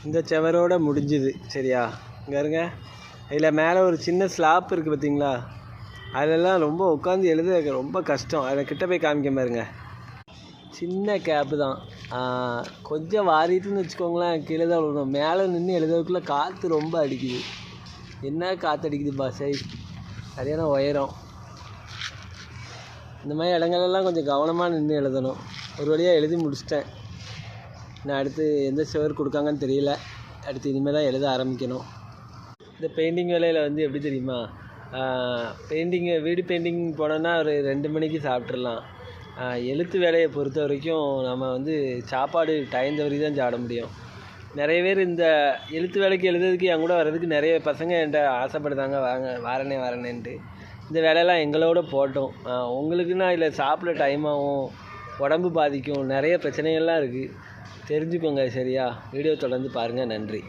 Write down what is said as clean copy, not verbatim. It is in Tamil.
இந்த செவரோடு முடிஞ்சுது. சரியா, இங்கே இருங்க. இதில் மேலே ஒரு சின்ன ஸ்லாப் இருக்குது பார்த்தீங்களா, அதெல்லாம் ரொம்ப உட்காந்து எழுத ரொம்ப கஷ்டம். அதை கிட்ட போய் காமிக்க பாருங்க. சின்ன கேப்பு தான், கொஞ்சம் வாரிட்டுன்னு வச்சுக்கோங்களேன், கீழே தான் விழுணும். மேலே நின்று எழுதுறதுக்குள்ளே காற்று ரொம்ப அடிக்குது. என்ன காற்று அடிக்குது பாசை, சரியான உயரம். இந்த மாதிரி இடங்களெல்லாம் கொஞ்சம் கவனமாக நின்று எழுதணும். ஒரு வழியாக எழுதி முடிச்சிட்டேன். நான் அடுத்து எந்த செவர் கொடுக்காங்கன்னு தெரியல. அடுத்து இனிமேல் தான் எழுத ஆரம்பிக்கணும். இந்த பெயிண்டிங் வேலையில் வந்து எப்படி தெரியுமா, வீடு பெயிண்டிங் போனோன்னா ஒரு 2 மணிக்கு சாப்பிட்றலாம். எழுத்து வேலையை பொறுத்த வரைக்கும் நம்ம வந்து சாப்பாடு டைம் தவறி தான் சாப்பிட முடியும். நிறைய பேர் இந்த எழுத்து வேலைக்கு எழுதுறதுக்கு என் கூட வர்றதுக்கு நிறைய பசங்க என்கிட்ட ஆசைப்படுதாங்க, வரேனேன்ட்டு. இந்த வேலையெல்லாம் எங்களோட போட்டோம். உங்களுக்குன்னா இதில் சாப்பிட டைம் ஆகும், உடம்பு பாதிக்கும், நிறைய பிரச்சனைகள்லாம் இருக்குது. தெரிஞ்சுக்கோங்க. சரியா, வீடியோ தொடர்ந்து பாருங்கள். நன்றி.